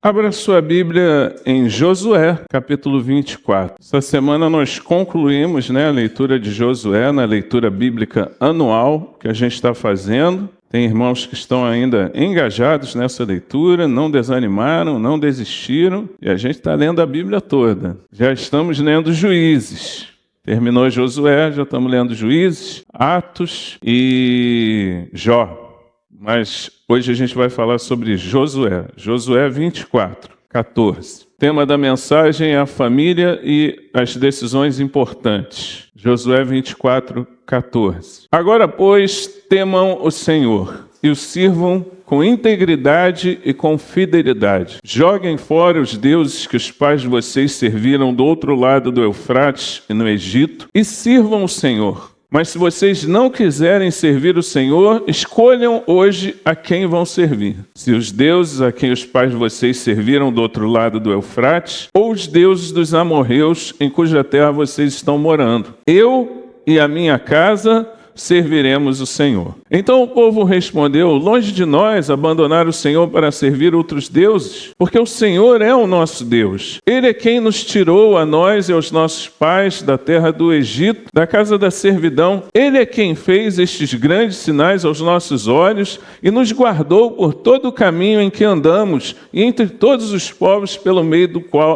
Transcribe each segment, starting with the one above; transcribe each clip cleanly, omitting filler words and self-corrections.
Abra sua Bíblia em Josué, capítulo 24. Essa semana nós concluímos a leitura de Josué, na leitura bíblica anual que a gente está fazendo. Tem irmãos que estão ainda engajados nessa leitura, não desanimaram, não desistiram, e a gente está lendo a Bíblia toda. Já estamos lendo Juízes. Terminou Josué, já estamos lendo Juízes, Atos e Jó. Mas hoje a gente vai falar sobre Josué. Josué 24, 14. O tema da mensagem é a família e as decisões importantes. Josué 24, 14. Agora, pois, temam o Senhor e o sirvam com integridade e com fidelidade. Joguem fora os deuses que os pais de vocês serviram do outro lado do Eufrates e no Egito e sirvam o Senhor. Mas se vocês não quiserem servir o Senhor, escolham hoje a quem vão servir. Se os deuses a quem os pais de vocês serviram do outro lado do Eufrates, ou os deuses dos amorreus em cuja terra vocês estão morando. Eu e a minha casa serviremos o Senhor. Então o povo respondeu: longe de nós abandonar o Senhor para servir outros deuses, porque o Senhor é o nosso Deus. Ele é quem nos tirou a nós e aos nossos pais da terra do Egito, da casa da servidão. Ele é quem fez estes grandes sinais aos nossos olhos e nos guardou por todo o caminho em que andamos e entre todos os povos pelo meio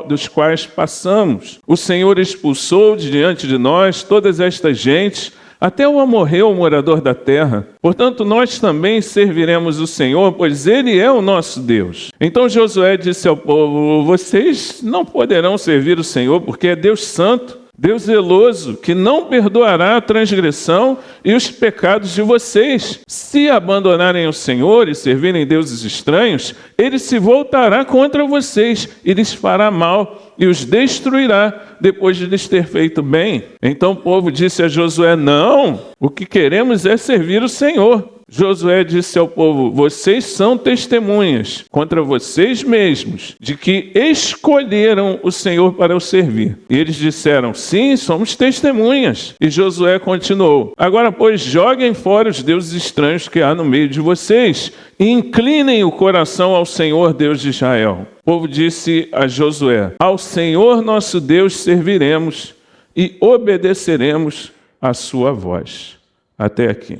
dos quais passamos. O Senhor expulsou de diante de nós todas estas gentes, até o amorreu, o morador da terra. Portanto, nós também serviremos o Senhor, pois Ele é o nosso Deus. Então Josué disse ao povo: vocês não poderão servir o Senhor, porque é Deus santo, Deus zeloso, que não perdoará a transgressão e os pecados de vocês. Se abandonarem o Senhor e servirem deuses estranhos, Ele se voltará contra vocês e lhes fará mal e os destruirá depois de lhes ter feito bem. Então o povo disse a Josué: não, o que queremos é servir o Senhor. Josué disse ao povo: vocês são testemunhas contra vocês mesmos de que escolheram o Senhor para o servir. E eles disseram: sim, somos testemunhas. E Josué continuou: agora, pois, joguem fora os deuses estranhos que há no meio de vocês e inclinem o coração ao Senhor, Deus de Israel. O povo disse a Josué: ao Senhor nosso Deus serviremos e obedeceremos a sua voz. Até aqui.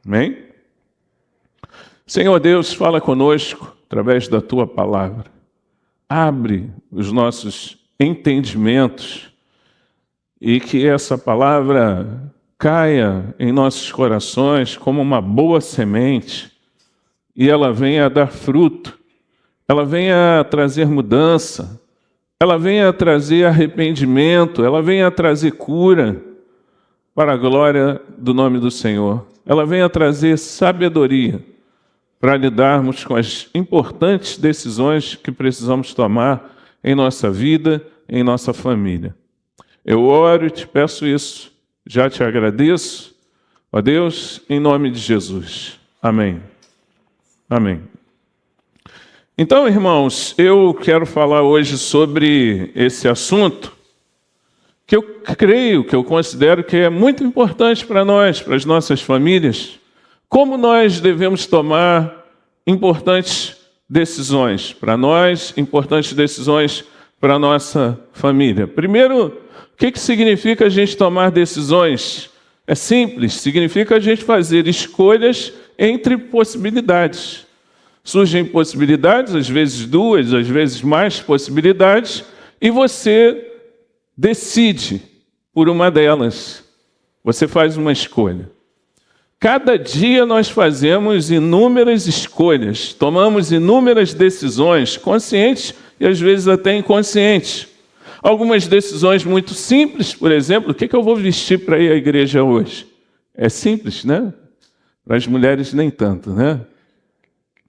Amém? Senhor Deus, fala conosco através da Tua palavra. Abre os nossos entendimentos e que essa palavra caia em nossos corações como uma boa semente e ela venha a dar fruto, ela venha a trazer mudança, ela venha a trazer arrependimento, ela venha a trazer cura para a glória do nome do Senhor. Ela venha a trazer sabedoria para lidarmos com as importantes decisões que precisamos tomar em nossa vida, em nossa família. Eu oro e te peço isso, já te agradeço, ó Deus, em nome de Jesus. Amém. Amém. Então, irmãos, eu quero falar hoje sobre esse assunto que eu creio, que eu considero que é muito importante para nós, para as nossas famílias. Como nós devemos tomar importantes decisões para nós, importantes decisões para a nossa família. Primeiro, o que significa a gente tomar decisões? É simples, significa a gente fazer escolhas entre possibilidades. Surgem possibilidades, às vezes duas, às vezes mais possibilidades, e você decide por uma delas. Você faz uma escolha. Cada dia nós fazemos inúmeras escolhas, tomamos inúmeras decisões, conscientes e às vezes até inconscientes. Algumas decisões muito simples, por exemplo, o que eu vou vestir para ir à igreja hoje? É simples, né? Para as mulheres nem tanto, né?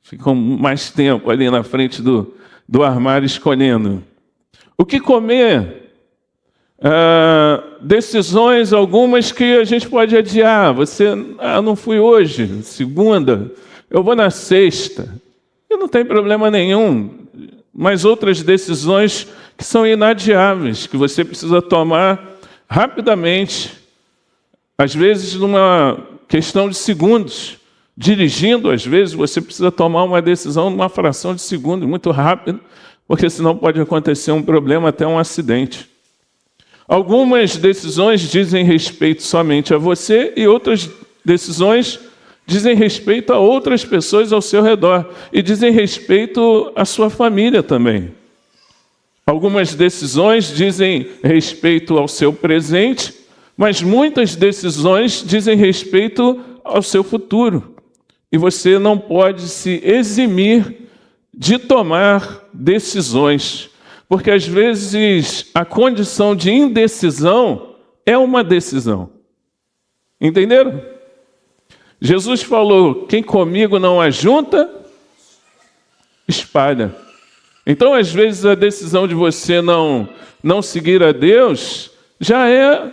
Ficam mais tempo ali na frente do armário escolhendo. O que comer? Decisões algumas que a gente pode adiar. Não fui hoje, segunda, eu vou na sexta. E não tem problema nenhum. Mas outras decisões que são inadiáveis, que você precisa tomar rapidamente, às vezes numa questão de segundos. Dirigindo, às vezes, você precisa tomar uma decisão numa fração de segundo, muito rápido, porque senão pode acontecer um problema, até um acidente. Algumas decisões dizem respeito somente a você e outras decisões dizem respeito a outras pessoas ao seu redor e dizem respeito à sua família também. Algumas decisões dizem respeito ao seu presente, mas muitas decisões dizem respeito ao seu futuro. E você não pode se eximir de tomar decisões, porque às vezes a condição de indecisão é uma decisão. Entenderam? Jesus falou: quem comigo não ajunta, espalha. Então, às vezes, a decisão de você não seguir a Deus já é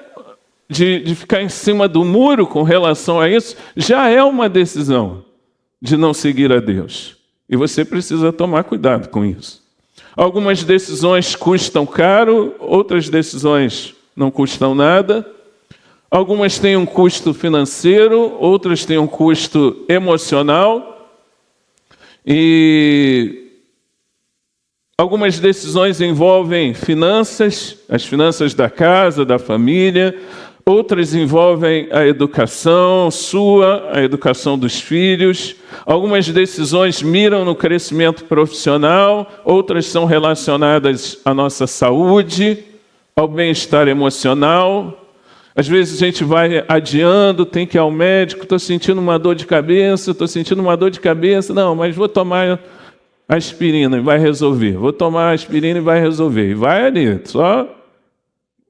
de ficar em cima do muro com relação a isso, já é uma decisão de não seguir a Deus. E você precisa tomar cuidado com isso. Algumas decisões custam caro, outras decisões não custam nada. Algumas têm um custo financeiro, outras têm um custo emocional. E algumas decisões envolvem finanças, as finanças da casa, da família. Outras envolvem a educação sua, a educação dos filhos. Algumas decisões miram no crescimento profissional, outras são relacionadas à nossa saúde, ao bem-estar emocional. Às vezes a gente vai adiando, tem que ir ao médico, estou sentindo uma dor de cabeça, não, mas vou tomar aspirina e vai resolver. Vou tomar aspirina e vai resolver. E vai ali, só.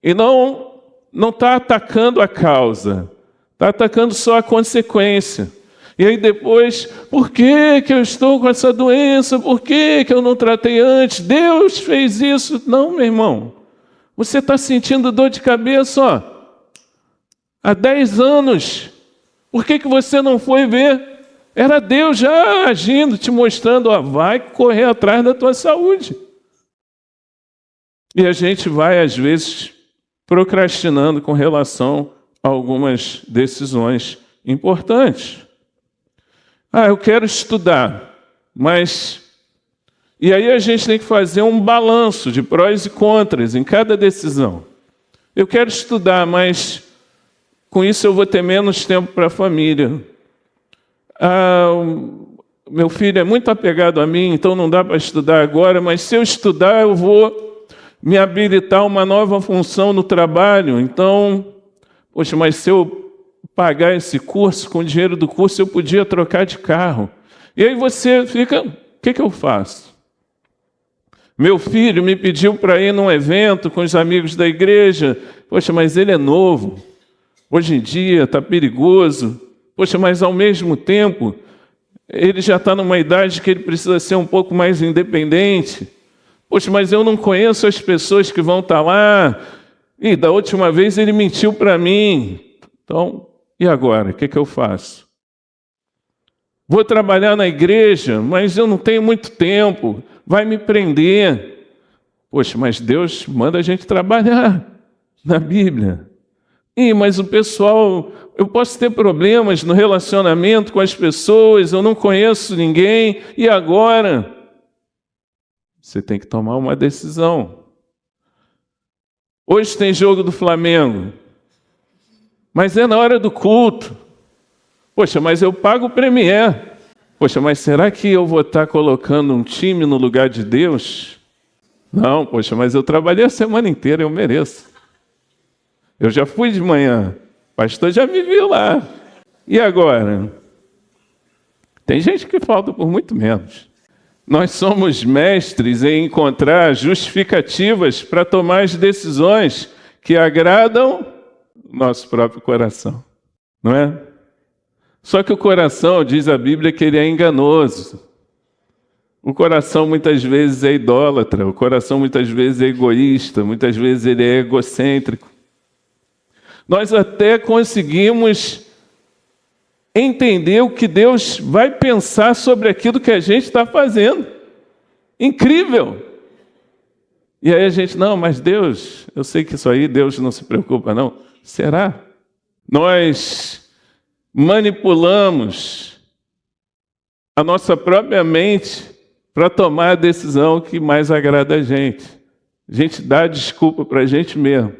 E não está atacando a causa, está atacando só a consequência. E aí depois, por que eu estou com essa doença? Por que eu não tratei antes? Deus fez isso. Não, meu irmão. Você está sentindo dor de cabeça, ó, há 10 anos. Por que você não foi ver? Era Deus já agindo, te mostrando, ó, vai correr atrás da tua saúde. E a gente vai, às vezes, procrastinando com relação a algumas decisões importantes. Eu quero estudar, mas... E aí a gente tem que fazer um balanço de prós e contras em cada decisão. Eu quero estudar, mas com isso eu vou ter menos tempo para a família. Meu filho é muito apegado a mim, então não dá para estudar agora, mas se eu estudar eu vou me habilitar uma nova função no trabalho. Então, poxa, mas se eu pagar esse curso, com o dinheiro do curso eu podia trocar de carro. E aí você fica, o que eu faço? Meu filho me pediu para ir num evento com os amigos da igreja. Poxa, mas ele é novo. Hoje em dia está perigoso. Poxa, mas ao mesmo tempo, ele já está numa idade que ele precisa ser um pouco mais independente. Poxa, mas eu não conheço as pessoas que vão estar lá. E da última vez ele mentiu para mim. Então, e agora? O que eu faço? Vou trabalhar na igreja, mas eu não tenho muito tempo. Vai me prender. Poxa, mas Deus manda a gente trabalhar na Bíblia. Mas o pessoal, eu posso ter problemas no relacionamento com as pessoas, eu não conheço ninguém, e agora? Você tem que tomar uma decisão. Hoje tem jogo do Flamengo, mas é na hora do culto. Poxa, mas eu pago o Premier. Poxa, mas será que eu vou estar colocando um time no lugar de Deus? Não, poxa, mas eu trabalhei a semana inteira, eu mereço. Eu já fui de manhã, o pastor já me viu lá. E agora? Tem gente que falta por muito menos. Nós somos mestres em encontrar justificativas para tomar as decisões que agradam o nosso próprio coração, não é? Só que o coração, diz a Bíblia, que ele é enganoso. O coração muitas vezes é idólatra, o coração muitas vezes é egoísta, muitas vezes ele é egocêntrico. Nós até conseguimos entender o que Deus vai pensar sobre aquilo que a gente está fazendo. Incrível! E aí a gente, não, mas Deus, eu sei que isso aí Deus não se preocupa, não. Será? Nós manipulamos a nossa própria mente para tomar a decisão que mais agrada a gente. A gente dá desculpa para a gente mesmo.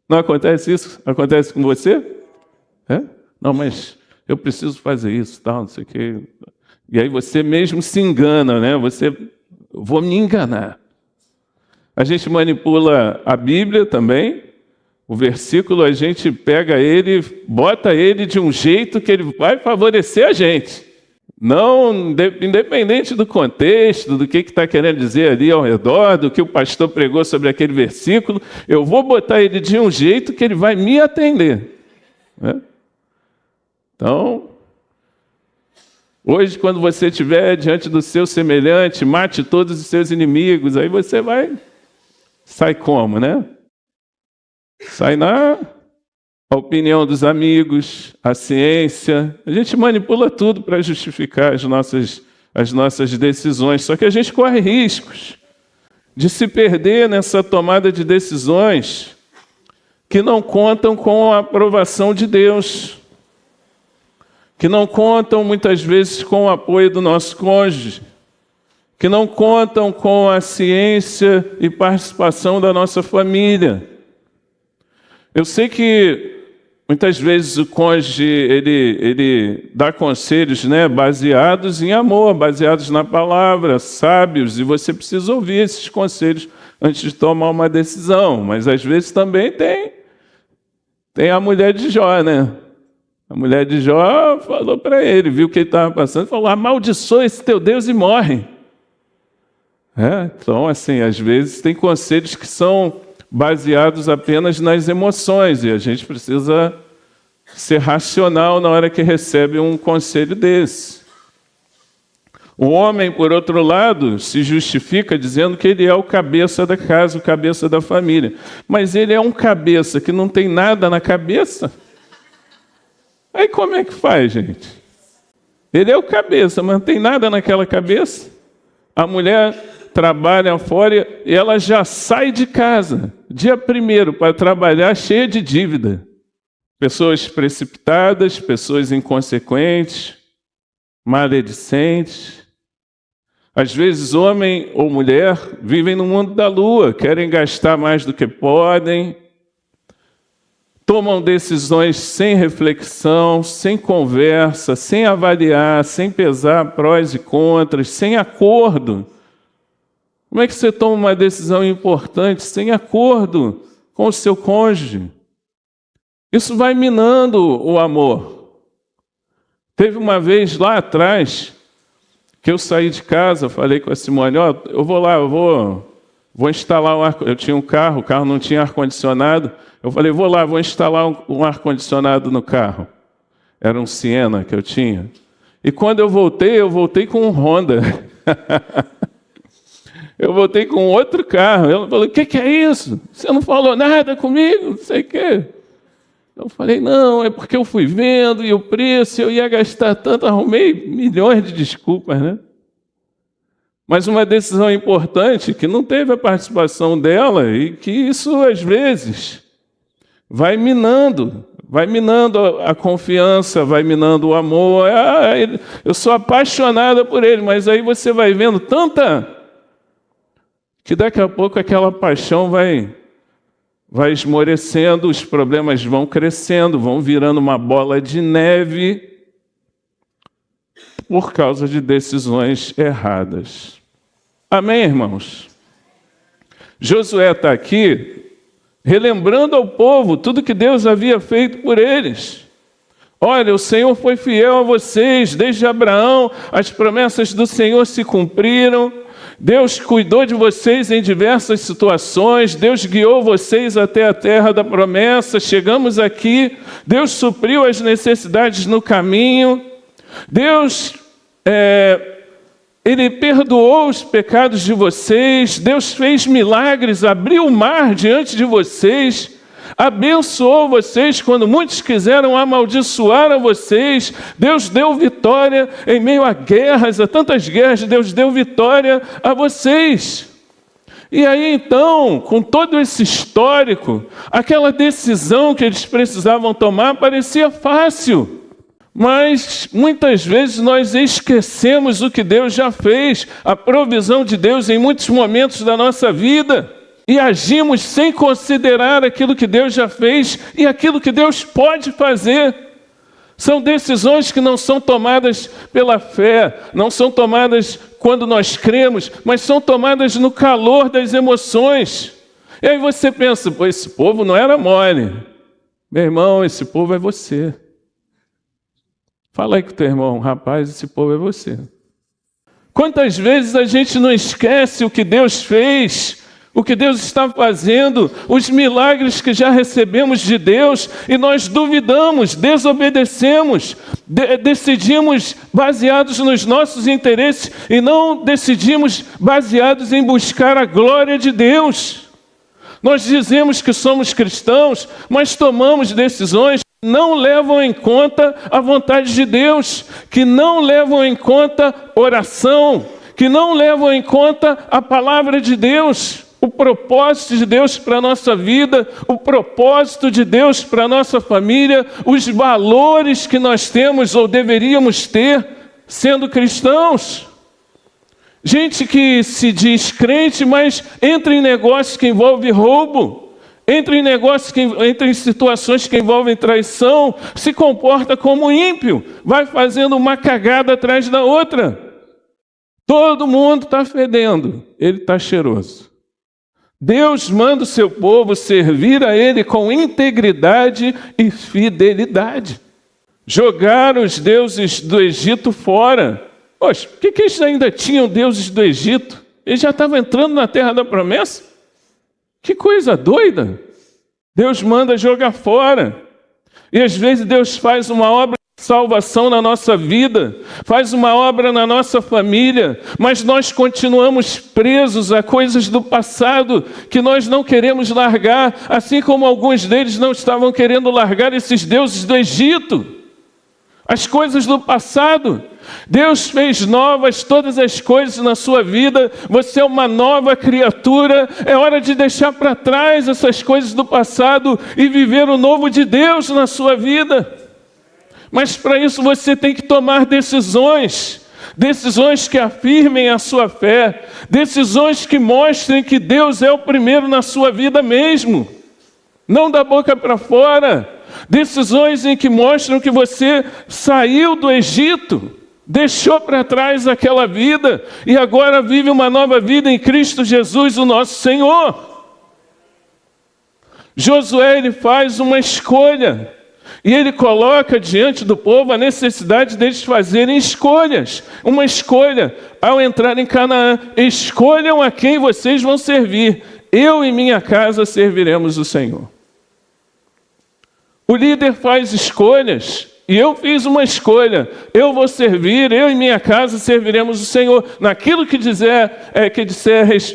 Não acontece isso? Acontece com você? É? Não, mas eu preciso fazer isso, tal, não sei o quê. E aí você mesmo se engana, né? Vou me enganar. A gente manipula a Bíblia também. O versículo, a gente pega ele, bota ele de um jeito que ele vai favorecer a gente. Não, independente do contexto, do que está querendo dizer ali ao redor, do que o pastor pregou sobre aquele versículo, eu vou botar ele de um jeito que ele vai me atender. Né? Então, hoje, quando você estiver diante do seu semelhante, mate todos os seus inimigos, aí você sai como, né? Sai na opinião dos amigos, a ciência. A gente manipula tudo para justificar as nossas decisões. Só que a gente corre riscos de se perder nessa tomada de decisões que não contam com a aprovação de Deus, que não contam muitas vezes com o apoio do nosso cônjuge, que não contam com a ciência e participação da nossa família. Eu sei que muitas vezes o cônjuge ele dá conselhos, né, baseados em amor, baseados na palavra, sábios, e você precisa ouvir esses conselhos antes de tomar uma decisão. Mas às vezes também tem a mulher de Jó, né? A mulher de Jó falou para ele, viu o que ele estava passando, falou: amaldiçoa esse teu Deus e morre. Então, assim, às vezes tem conselhos que são baseados apenas nas emoções, e a gente precisa ser racional na hora que recebe um conselho desse. O homem, por outro lado, se justifica dizendo que ele é o cabeça da casa, o cabeça da família. Mas ele é um cabeça que não tem nada na cabeça? Aí como é que faz, gente? Ele é o cabeça, mas não tem nada naquela cabeça? A mulher trabalha fora e ela já sai de casa, dia 1º, para trabalhar cheia de dívida. Pessoas precipitadas, pessoas inconsequentes, maledicentes. Às vezes, homem ou mulher vivem no mundo da lua, querem gastar mais do que podem, tomam decisões sem reflexão, sem conversa, sem avaliar, sem pesar prós e contras, sem acordo. Como é que você toma uma decisão importante sem acordo com o seu cônjuge? Isso vai minando o amor. Teve uma vez lá atrás que eu saí de casa, falei com a Simone: eu vou lá, eu vou instalar um ar-condicionado. Eu tinha um carro, o carro não tinha ar-condicionado. Eu falei: vou lá, vou instalar um ar-condicionado no carro. Era um Siena que eu tinha. E quando eu voltei com um Honda. Eu voltei com outro carro. Ela falou: o que é isso? Você não falou nada comigo? Não sei o quê. Eu falei: não, é porque eu fui vendo e o preço, eu ia gastar tanto, arrumei milhões de desculpas, né? Mas uma decisão importante que não teve a participação dela e que isso, às vezes, vai minando a confiança, vai minando o amor. Eu sou apaixonada por ele, mas aí você vai vendo tanta que daqui a pouco aquela paixão vai esmorecendo, os problemas vão crescendo, vão virando uma bola de neve por causa de decisões erradas. Amém, irmãos? Josué está aqui relembrando ao povo tudo que Deus havia feito por eles. Olha, o Senhor foi fiel a vocês, desde Abraão, as promessas do Senhor se cumpriram. Deus cuidou de vocês em diversas situações, Deus guiou vocês até a terra da promessa, chegamos aqui, Deus supriu as necessidades no caminho, Deus, Ele perdoou os pecados de vocês, Deus fez milagres, abriu o mar diante de vocês, abençoou vocês quando muitos quiseram amaldiçoar a vocês. Deus deu vitória em meio a guerras, a tantas guerras, Deus deu vitória a vocês. E aí então, com todo esse histórico, aquela decisão que eles precisavam tomar parecia fácil. Mas muitas vezes nós esquecemos o que Deus já fez, a provisão de Deus em muitos momentos da nossa vida, e agimos sem considerar aquilo que Deus já fez e aquilo que Deus pode fazer. São decisões que não são tomadas pela fé, não são tomadas quando nós cremos, mas são tomadas no calor das emoções. E aí você pensa, pô, esse povo não era mole. Meu irmão, esse povo é você. Fala aí com o teu irmão, rapaz, esse povo é você. Quantas vezes a gente não esquece o que Deus fez, o que Deus está fazendo, os milagres que já recebemos de Deus, e nós duvidamos, desobedecemos, decidimos baseados nos nossos interesses e não decidimos baseados em buscar a glória de Deus. Nós dizemos que somos cristãos, mas tomamos decisões que não levam em conta a vontade de Deus, que não levam em conta oração, que não levam em conta a palavra de Deus, o propósito de Deus para a nossa vida, o propósito de Deus para a nossa família, os valores que nós temos ou deveríamos ter sendo cristãos. Gente que se diz crente, mas entra em negócios que envolvem roubo, entra em situações que envolvem traição, se comporta como ímpio, vai fazendo uma cagada atrás da outra. Todo mundo está fedendo, ele está cheiroso. Deus manda o seu povo servir a Ele com integridade e fidelidade. Jogar os deuses do Egito fora. Poxa, por que eles ainda tinham deuses do Egito? Eles já estavam entrando na terra da promessa? Que coisa doida! Deus manda jogar fora. E às vezes Deus faz uma obra de salvação na nossa vida, faz uma obra na nossa família, mas nós continuamos presos a coisas do passado que nós não queremos largar, assim como alguns deles não estavam querendo largar esses deuses do Egito. As coisas do passado. Deus fez novas todas as coisas na sua vida, você é uma nova criatura, é hora de deixar para trás essas coisas do passado e viver o novo de Deus na sua vida. Mas para isso você tem que tomar decisões que afirmem a sua fé, decisões que mostrem que Deus é o primeiro na sua vida mesmo, não da boca para fora, decisões em que mostram que você saiu do Egito, deixou para trás aquela vida e agora vive uma nova vida em Cristo Jesus, o nosso Senhor. Josué, ele faz uma escolha. E ele coloca diante do povo a necessidade deles fazerem escolhas. Uma escolha ao entrar em Canaã. Escolham a quem vocês vão servir. Eu e minha casa serviremos o Senhor. O líder faz escolhas. E eu fiz uma escolha. Eu vou servir, eu e minha casa serviremos o Senhor. Naquilo que disser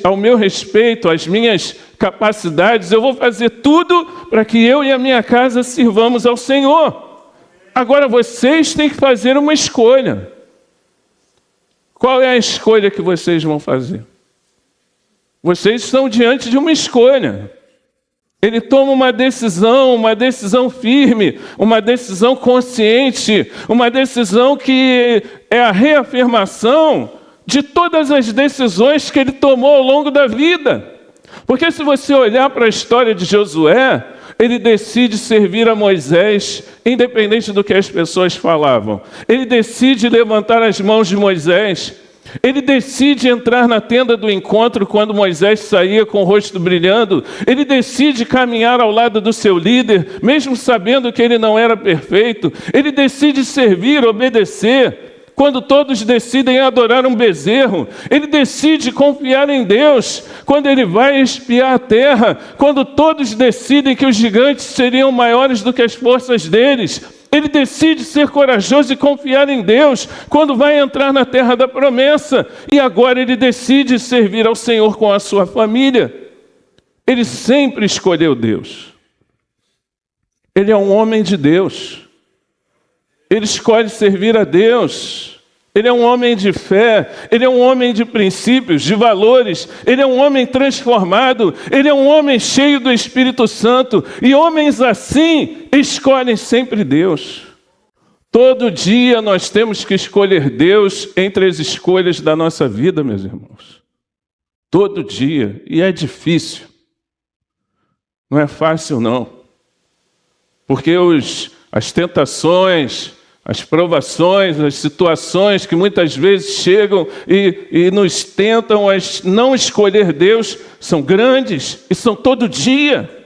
ao meu respeito, às minhas capacidades, eu vou fazer tudo para que eu e a minha casa sirvamos ao Senhor. Agora vocês têm que fazer uma escolha. Qual é a escolha que vocês vão fazer? Vocês estão diante de uma escolha. Ele toma uma decisão firme, uma decisão consciente, uma decisão que é a reafirmação de todas as decisões que ele tomou ao longo da vida. Porque se você olhar para a história de Josué, ele decide servir a Moisés, independente do que as pessoas falavam. Ele decide levantar as mãos de Moisés. Ele decide entrar na tenda do encontro quando Moisés saía com o rosto brilhando. Ele decide caminhar ao lado do seu líder, mesmo sabendo que ele não era perfeito. Ele decide servir, obedecer. Quando todos decidem adorar um bezerro, ele decide confiar em Deus. Quando ele vai espiar a terra, quando todos decidem que os gigantes seriam maiores do que as forças deles, ele decide ser corajoso e confiar em Deus quando vai entrar na terra da promessa. E agora ele decide servir ao Senhor com a sua família. Ele sempre escolheu Deus. Ele é um homem de Deus. Ele escolhe servir a Deus. Ele é um homem de fé, ele é um homem de princípios, de valores, ele é um homem transformado, ele é um homem cheio do Espírito Santo, e homens assim escolhem sempre Deus. Todo dia nós temos que escolher Deus entre as escolhas da nossa vida, meus irmãos. Todo dia. E é difícil. Não é fácil, não. Porque as tentações, as provações, as situações que muitas vezes chegam e nos tentam a não escolher Deus são grandes e são todo dia.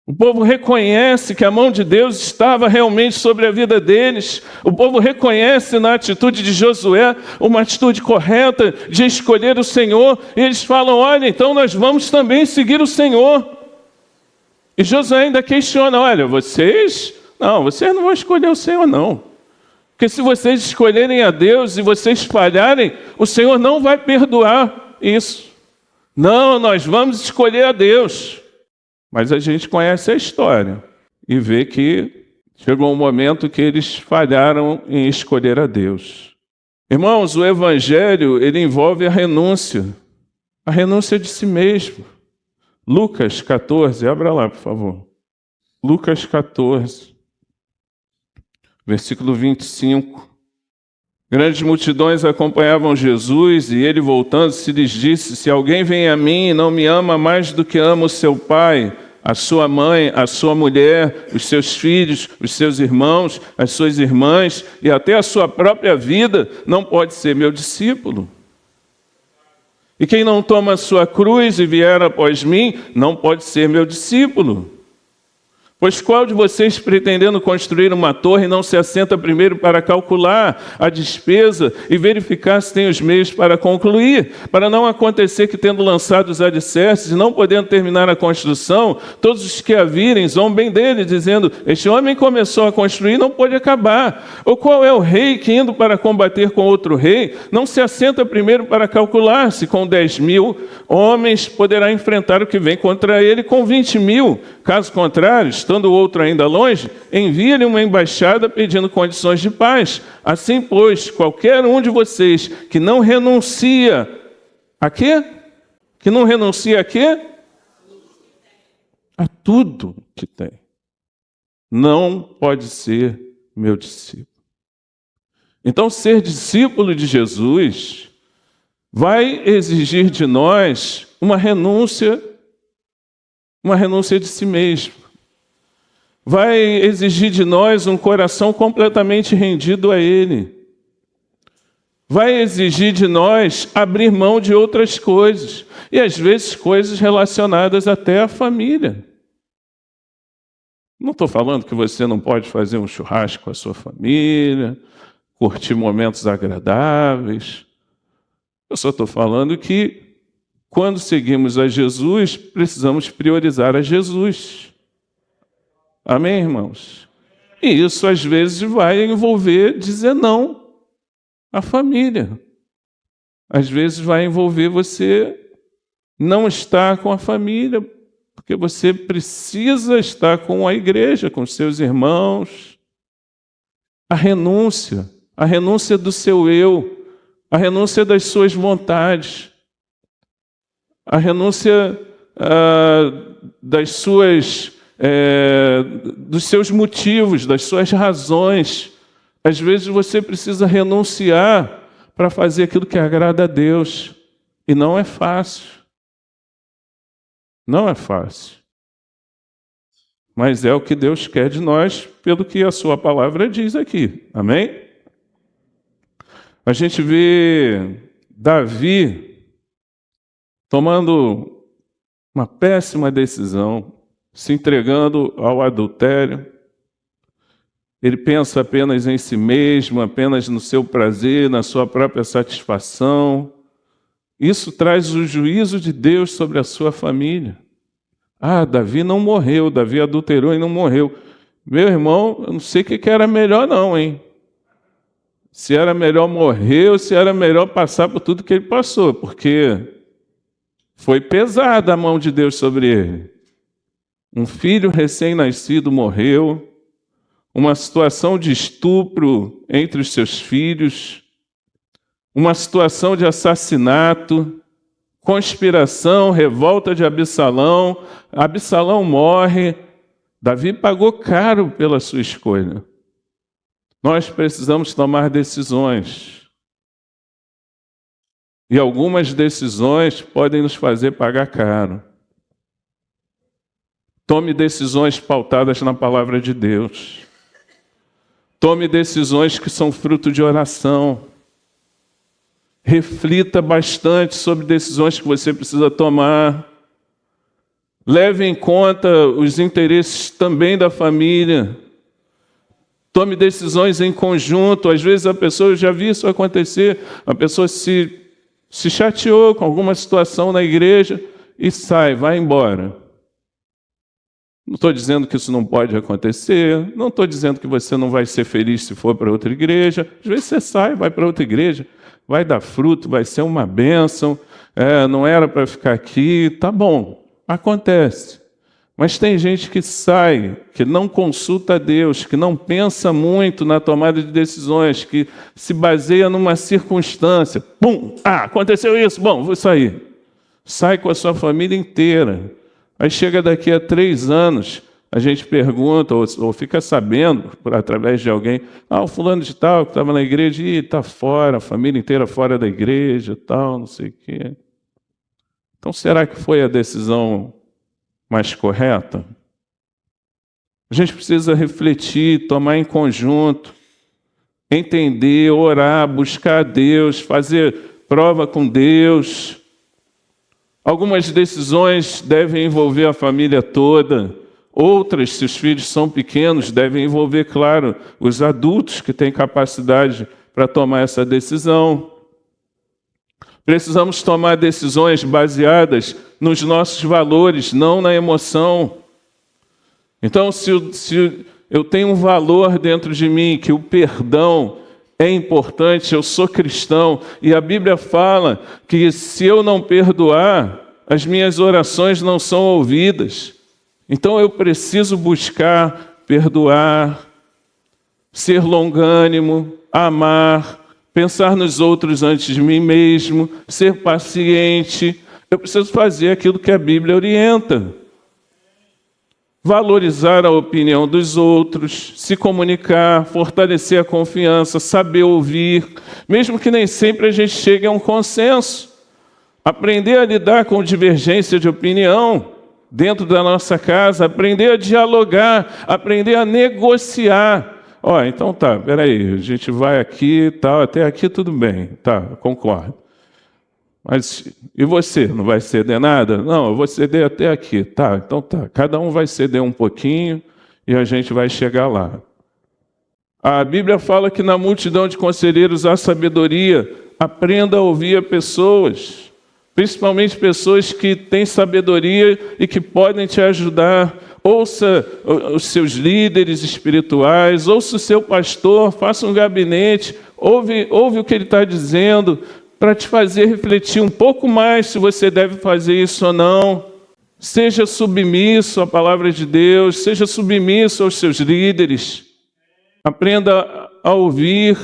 O povo reconhece que a mão de Deus estava realmente sobre a vida deles. O povo reconhece na atitude de Josué uma atitude correta de escolher o Senhor. E eles falam, olha, então nós vamos também seguir o Senhor. E Josué ainda questiona, olha, vocês não vão escolher o Senhor, não. Porque se vocês escolherem a Deus e vocês falharem, o Senhor não vai perdoar isso. Não, nós vamos escolher a Deus. Mas a gente conhece a história e vê que chegou um momento que eles falharam em escolher a Deus. Irmãos, o Evangelho, ele envolve a renúncia de si mesmo. Lucas 14, abra lá, por favor. Lucas 14, versículo 25. Grandes multidões acompanhavam Jesus e ele, voltando-se, lhes disse, se alguém vem a mim e não me ama mais do que ama o seu pai, a sua mãe, a sua mulher, os seus filhos, os seus irmãos, as suas irmãs e até a sua própria vida, não pode ser meu discípulo. E quem não toma a sua cruz e vier após mim, não pode ser meu discípulo. Pois qual de vocês, pretendendo construir uma torre, não se assenta primeiro para calcular a despesa e verificar se tem os meios para concluir? Para não acontecer que, tendo lançado os alicerces e não podendo terminar a construção, todos os que a virem zombem dele, dizendo, este homem começou a construir e não pôde acabar. Ou qual é o rei que, indo para combater com outro rei, não se assenta primeiro para calcular se com 10.000 homens poderá enfrentar o que vem contra ele com 20.000? Caso contrário, estando o outro ainda longe, envia-lhe uma embaixada pedindo condições de paz. Assim, pois, qualquer um de vocês que não renuncia a quê? Que não renuncia a quê? A tudo que tem. Não pode ser meu discípulo. Então, ser discípulo de Jesus vai exigir de nós uma renúncia de si mesmo. Vai exigir de nós um coração completamente rendido a Ele. Vai exigir de nós abrir mão de outras coisas. E às vezes coisas relacionadas até à família. Não estou falando que você não pode fazer um churrasco com a sua família, curtir momentos agradáveis. Eu só estou falando que quando seguimos a Jesus, precisamos priorizar a Jesus. Amém, irmãos? E isso, às vezes, vai envolver dizer não à família. Às vezes, vai envolver você não estar com a família, porque você precisa estar com a igreja, com seus irmãos. A renúncia do seu eu, a renúncia das suas vontades, a renúncia dos seus motivos, das suas razões. Às vezes você precisa renunciar para fazer aquilo que agrada a Deus. E não é fácil. Não é fácil. Mas é o que Deus quer de nós, pelo que a sua palavra diz aqui. Amém? A gente vê Davi tomando uma péssima decisão, se entregando ao adultério. Ele pensa apenas em si mesmo, apenas no seu prazer, na sua própria satisfação. Isso traz o juízo de Deus sobre a sua família. Davi não morreu, Davi adulterou e não morreu. Meu irmão, eu não sei o que era melhor não, hein? Se era melhor morrer ou se era melhor passar por tudo que ele passou, porque foi pesada a mão de Deus sobre ele. Um filho recém-nascido morreu, uma situação de estupro entre os seus filhos, uma situação de assassinato, conspiração, revolta de Absalão. Absalão morre. Davi pagou caro pela sua escolha. Nós precisamos tomar decisões. E algumas decisões podem nos fazer pagar caro. Tome decisões pautadas na palavra de Deus. Tome decisões que são fruto de oração. Reflita bastante sobre decisões que você precisa tomar. Leve em conta os interesses também da família. Tome decisões em conjunto. Às vezes a pessoa, eu já vi isso acontecer, a pessoa se chateou com alguma situação na igreja e vai embora. Não estou dizendo que isso não pode acontecer, não estou dizendo que você não vai ser feliz se for para outra igreja. Às vezes você sai, vai para outra igreja, vai dar fruto, vai ser uma bênção, não era para ficar aqui, tá bom, acontece. Mas tem gente que sai, que não consulta a Deus, que não pensa muito na tomada de decisões, que se baseia numa circunstância. Pum! Aconteceu isso, bom, vou sair. Sai com a sua família inteira. Aí chega daqui a 3 anos, a gente pergunta, ou fica sabendo, através de alguém, o fulano de tal, que estava na igreja, está fora, a família inteira fora da igreja, tal, não sei o quê. Então, será que foi a decisão mais correta? A gente precisa refletir, tomar em conjunto, entender, orar, buscar a Deus, fazer prova com Deus. Algumas decisões devem envolver a família toda, outras, se os filhos são pequenos, devem envolver, claro, os adultos que têm capacidade para tomar essa decisão. Precisamos tomar decisões baseadas nos nossos valores, não na emoção. Então, se eu tenho um valor dentro de mim, que o perdão é importante, eu sou cristão, e a Bíblia fala que se eu não perdoar, as minhas orações não são ouvidas. Então eu preciso buscar perdoar, ser longânimo, amar, pensar nos outros antes de mim mesmo, ser paciente. Eu preciso fazer aquilo que a Bíblia orienta. Valorizar a opinião dos outros, se comunicar, fortalecer a confiança, saber ouvir, mesmo que nem sempre a gente chegue a um consenso. Aprender a lidar com divergência de opinião dentro da nossa casa, aprender a dialogar, aprender a negociar. Então tá, peraí, a gente vai aqui, tal, até aqui tudo bem, tá, concordo. Mas e você, não vai ceder nada? Não, eu vou ceder até aqui. Tá, então tá. Cada um vai ceder um pouquinho e a gente vai chegar lá. A Bíblia fala que na multidão de conselheiros há sabedoria. Aprenda a ouvir pessoas, principalmente pessoas que têm sabedoria e que podem te ajudar. Ouça os seus líderes espirituais, ouça o seu pastor, faça um gabinete, ouve o que ele está dizendo, para te fazer refletir um pouco mais se você deve fazer isso ou não. Seja submisso à palavra de Deus, seja submisso aos seus líderes. Aprenda a ouvir.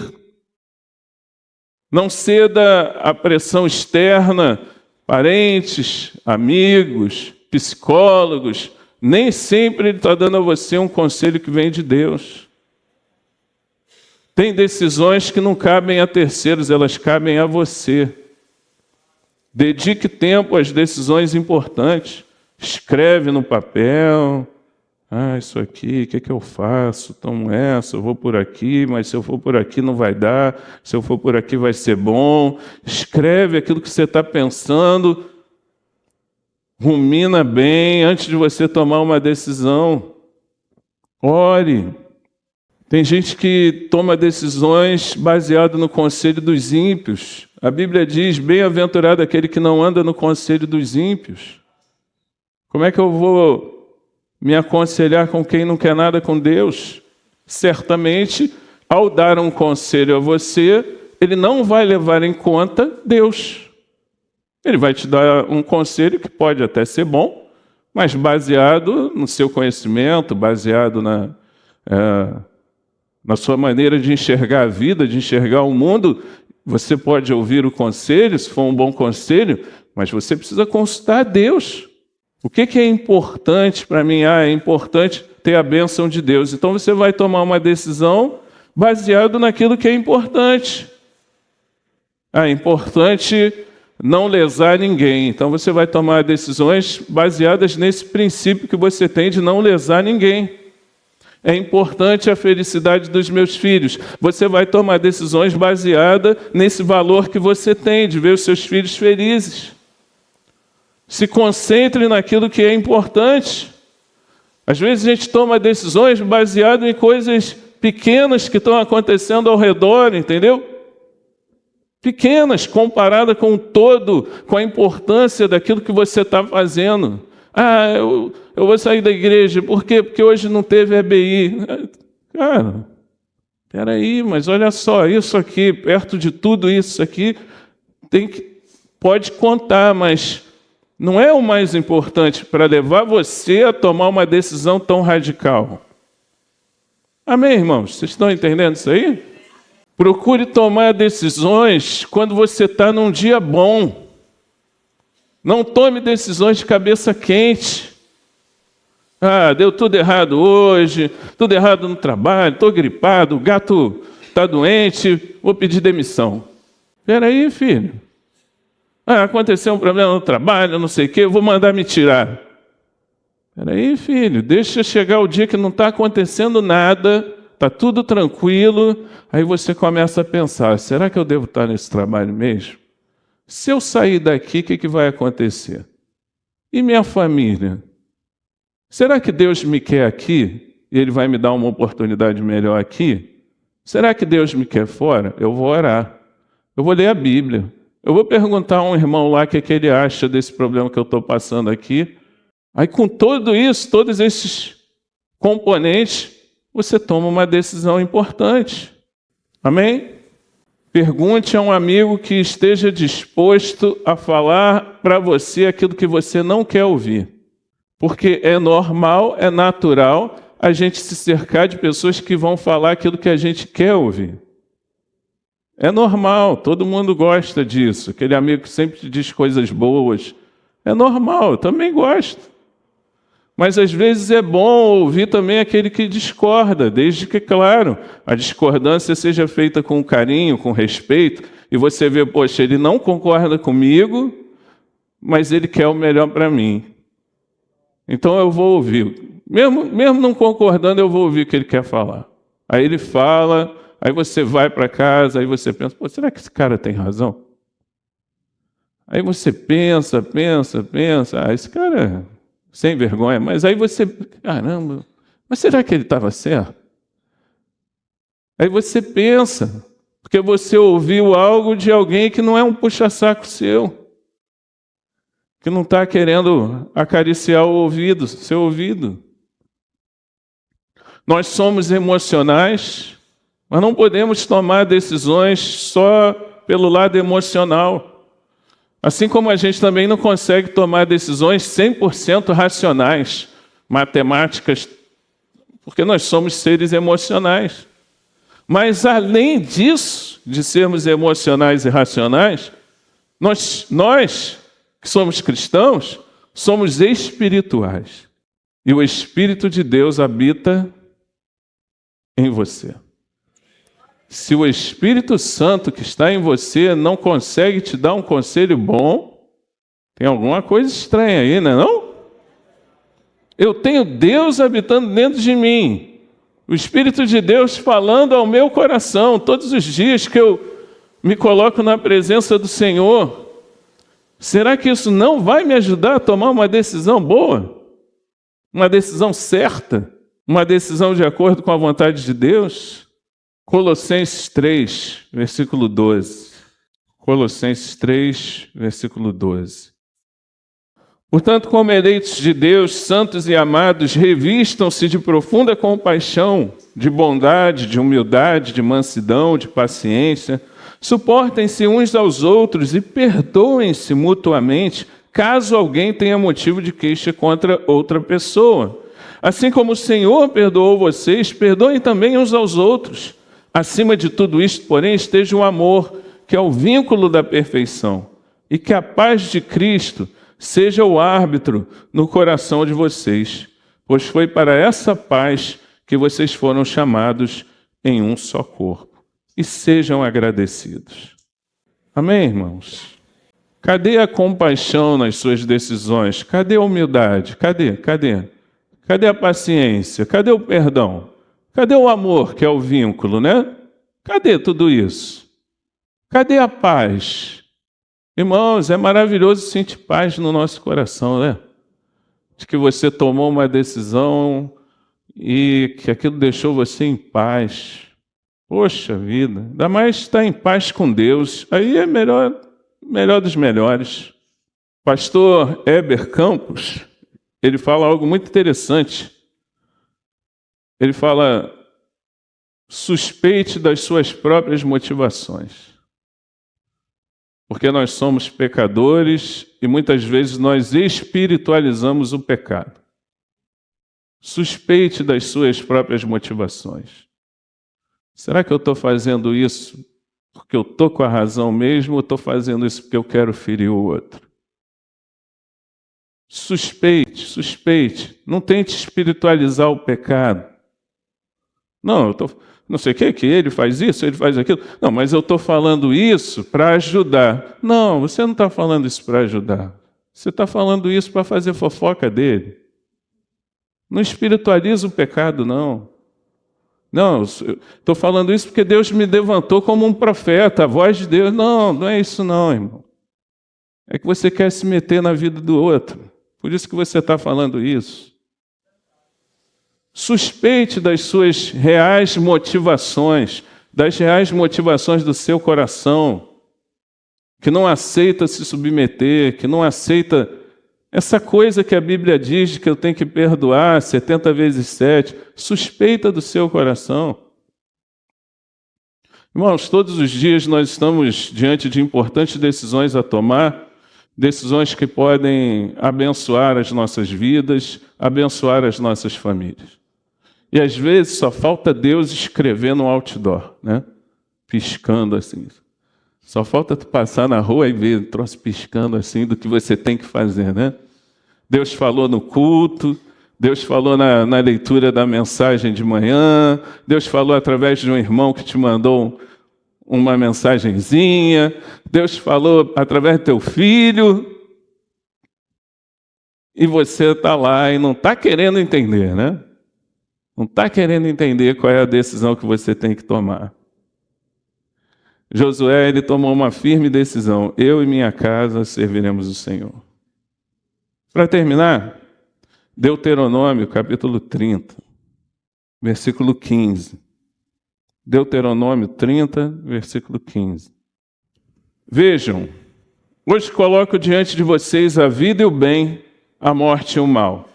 Não ceda à pressão externa, parentes, amigos, psicólogos. Nem sempre ele está dando a você um conselho que vem de Deus. Tem decisões que não cabem a terceiros, elas cabem a você. Dedique tempo às decisões importantes. Escreve no papel. Isso aqui, o que eu faço? Tomo essa, eu vou por aqui, mas se eu for por aqui não vai dar. Se eu for por aqui vai ser bom. Escreve aquilo que você está pensando. Rumina bem antes de você tomar uma decisão. Ore. Tem gente que toma decisões baseado no conselho dos ímpios. A Bíblia diz, bem-aventurado aquele que não anda no conselho dos ímpios. Como é que eu vou me aconselhar com quem não quer nada com Deus? Certamente, ao dar um conselho a você, ele não vai levar em conta Deus. Ele vai te dar um conselho que pode até ser bom, mas baseado no seu conhecimento, baseado na sua maneira de enxergar a vida, de enxergar o mundo. Você pode ouvir o conselho, se for um bom conselho, mas você precisa consultar a Deus. O que é importante para mim? É importante ter a bênção de Deus. Então você vai tomar uma decisão baseado naquilo que é importante. É importante não lesar ninguém. Então você vai tomar decisões baseadas nesse princípio que você tem de não lesar ninguém. É importante a felicidade dos meus filhos. Você vai tomar decisões baseadas nesse valor que você tem de ver os seus filhos felizes. Se concentre naquilo que é importante. Às vezes a gente toma decisões baseadas em coisas pequenas que estão acontecendo ao redor, entendeu? Pequenas, comparada com o todo, com a importância daquilo que você está fazendo. Eu vou sair da igreja, por quê? Porque hoje não teve EBI. Cara, peraí, mas olha só, isso aqui, perto de tudo isso aqui, pode contar, mas não é o mais importante para levar você a tomar uma decisão tão radical. Amém, irmãos? Vocês estão entendendo isso aí? Procure tomar decisões quando você está num dia bom. Não tome decisões de cabeça quente. Deu tudo errado hoje, tudo errado no trabalho, estou gripado, o gato está doente, vou pedir demissão. Espera aí, filho. Aconteceu um problema no trabalho, não sei o quê, vou mandar me tirar. Espera aí, filho, deixa chegar o dia que não está acontecendo nada, está tudo tranquilo, aí você começa a pensar, será que eu devo estar nesse trabalho mesmo? Se eu sair daqui, o que vai acontecer? E minha família? Será que Deus me quer aqui e Ele vai me dar uma oportunidade melhor aqui? Será que Deus me quer fora? Eu vou orar. Eu vou ler a Bíblia. Eu vou perguntar a um irmão lá o que ele acha desse problema que eu estou passando aqui. Aí com tudo isso, todos esses componentes, você toma uma decisão importante. Amém? Pergunte a um amigo que esteja disposto a falar para você aquilo que você não quer ouvir. Porque é normal, é natural a gente se cercar de pessoas que vão falar aquilo que a gente quer ouvir. É normal, todo mundo gosta disso. Aquele amigo que sempre te diz coisas boas. É normal, eu também gosto. Mas às vezes é bom ouvir também aquele que discorda, desde que, claro, a discordância seja feita com carinho, com respeito, e você vê, poxa, ele não concorda comigo, mas ele quer o melhor para mim. Então eu vou ouvir. Mesmo não concordando, eu vou ouvir o que ele quer falar. Aí ele fala, aí você vai para casa, aí você pensa, será que esse cara tem razão? Aí você pensa, esse cara é sem vergonha, mas aí você, caramba, mas será que ele estava certo? Aí você pensa, porque você ouviu algo de alguém que não é um puxa-saco seu, que não está querendo acariciar o ouvido, seu ouvido. Nós somos emocionais, mas não podemos tomar decisões só pelo lado emocional. Assim como a gente também não consegue tomar decisões 100% racionais, matemáticas, porque nós somos seres emocionais. Mas além disso, de sermos emocionais e racionais, nós que somos cristãos, somos espirituais. E o Espírito de Deus habita em você. Se o Espírito Santo que está em você não consegue te dar um conselho bom, tem alguma coisa estranha aí, não é não? Eu tenho Deus habitando dentro de mim. O Espírito de Deus falando ao meu coração todos os dias que eu me coloco na presença do Senhor. Será que isso não vai me ajudar a tomar uma decisão boa? Uma decisão certa? Uma decisão de acordo com a vontade de Deus? Colossenses 3, versículo 12. Colossenses 3, versículo 12. Portanto, como eleitos de Deus, santos e amados, revistam-se de profunda compaixão, de bondade, de humildade, de mansidão, de paciência. Suportem-se uns aos outros e perdoem-se mutuamente, caso alguém tenha motivo de queixa contra outra pessoa. Assim como o Senhor perdoou vocês, perdoem também uns aos outros. Acima de tudo isto, porém, esteja o amor, que é o vínculo da perfeição, e que a paz de Cristo seja o árbitro no coração de vocês, pois foi para essa paz que vocês foram chamados em um só corpo. E sejam agradecidos. Amém, irmãos? Cadê a compaixão nas suas decisões? Cadê a humildade? Cadê? Cadê a paciência? Cadê o perdão? Cadê o amor, que é o vínculo, né? Cadê tudo isso? Cadê a paz? Irmãos, é maravilhoso sentir paz no nosso coração, né? De que você tomou uma decisão e que aquilo deixou você em paz. Poxa vida, ainda mais estar em paz com Deus. Aí é melhor dos melhores. Pastor Heber Campos, ele fala algo muito interessante. Ele fala: suspeite das suas próprias motivações. Porque nós somos pecadores e muitas vezes nós espiritualizamos o pecado. Suspeite das suas próprias motivações. Será que eu estou fazendo isso porque eu estou com a razão mesmo ou estou fazendo isso porque eu quero ferir o outro? Suspeite. Não tente espiritualizar o pecado. Não, não sei o que ele faz isso, ele faz aquilo. Não, mas eu estou falando isso para ajudar. Não, você não está falando isso para ajudar. Você está falando isso para fazer fofoca dele. Não espiritualiza o pecado, não. Não, estou falando isso porque Deus me levantou como um profeta, a voz de Deus. Não, não é isso não, irmão. É que você quer se meter na vida do outro. Por isso que você está falando isso. Suspeite das suas reais motivações, das reais motivações do seu coração, que não aceita se submeter, que não aceita essa coisa que a Bíblia diz de que eu tenho que perdoar 70 vezes 7. Suspeita do seu coração. Irmãos, todos os dias nós estamos diante de importantes decisões a tomar, decisões que podem abençoar as nossas vidas, abençoar as nossas famílias. E às vezes só falta Deus escrever no outdoor, né? Piscando assim. Só falta tu passar na rua e ver o troço piscando assim do que você tem que fazer, né? Deus falou no culto, Deus falou na leitura da mensagem de manhã, Deus falou através de um irmão que te mandou uma mensagenzinha, Deus falou através do teu filho, e você está lá e não está querendo entender, né? Não está querendo entender qual é a decisão que você tem que tomar. Josué, ele tomou uma firme decisão: eu e minha casa serviremos o Senhor. Para terminar, Deuteronômio, capítulo 30, versículo 15. Deuteronômio 30, versículo 15. Vejam, hoje coloco diante de vocês a vida e o bem, a morte e o mal.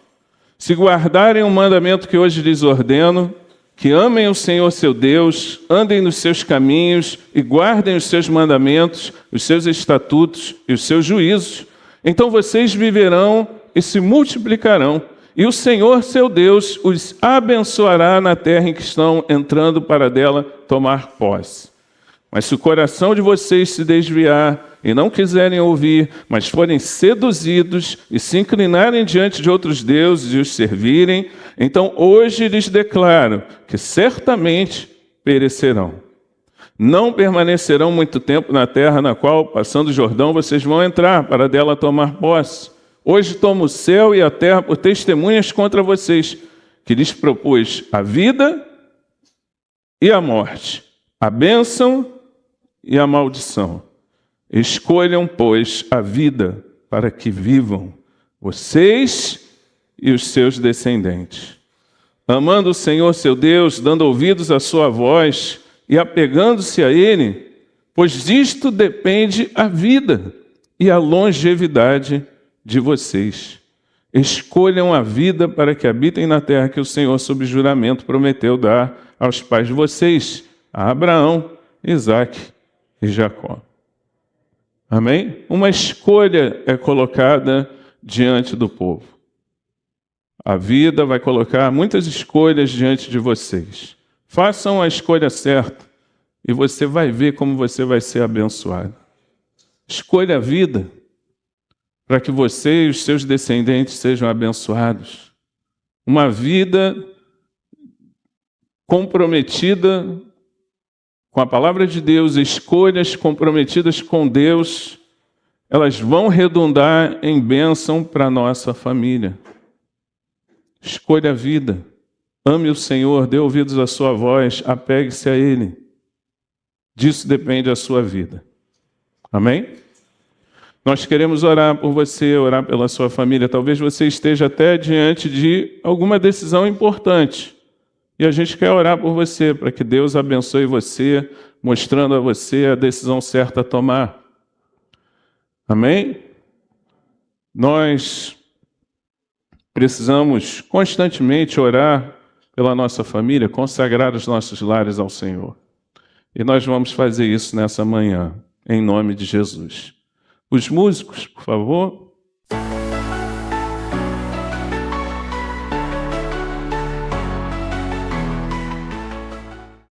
Se guardarem o mandamento que hoje lhes ordeno, que amem o Senhor seu Deus, andem nos seus caminhos e guardem os seus mandamentos, os seus estatutos e os seus juízos, então vocês viverão e se multiplicarão, e o Senhor seu Deus os abençoará na terra em que estão entrando para dela tomar posse. Mas se o coração de vocês se desviar e não quiserem ouvir, mas forem seduzidos e se inclinarem diante de outros deuses e os servirem, então hoje lhes declaro que certamente perecerão. Não permanecerão muito tempo na terra na qual, passando o Jordão, vocês vão entrar para dela tomar posse. Hoje tomo o céu e a terra por testemunhas contra vocês, que lhes propus a vida e a morte, a bênção e a maldição. Escolham, pois, a vida para que vivam, vocês e os seus descendentes. Amando o Senhor seu Deus, dando ouvidos à sua voz e apegando-se a Ele, pois disto depende a vida e a longevidade de vocês. Escolham a vida para que habitem na terra que o Senhor, sob juramento, prometeu dar aos pais de vocês, a Abraão, Isaque e Jacó. Amém? Uma escolha é colocada diante do povo. A vida vai colocar muitas escolhas diante de vocês. Façam a escolha certa e você vai ver como você vai ser abençoado. Escolha a vida para que você e os seus descendentes sejam abençoados. Uma vida comprometida com a palavra de Deus, escolhas comprometidas com Deus, elas vão redundar em bênção para a nossa família. Escolha a vida. Ame o Senhor, dê ouvidos à sua voz, apegue-se a Ele. Disso depende a sua vida. Amém? Nós queremos orar por você, orar pela sua família. Talvez você esteja até diante de alguma decisão importante. E a gente quer orar por você, para que Deus abençoe você, mostrando a você a decisão certa a tomar. Amém? Nós precisamos constantemente orar pela nossa família, consagrar os nossos lares ao Senhor. E nós vamos fazer isso nessa manhã, em nome de Jesus. Os músicos, por favor.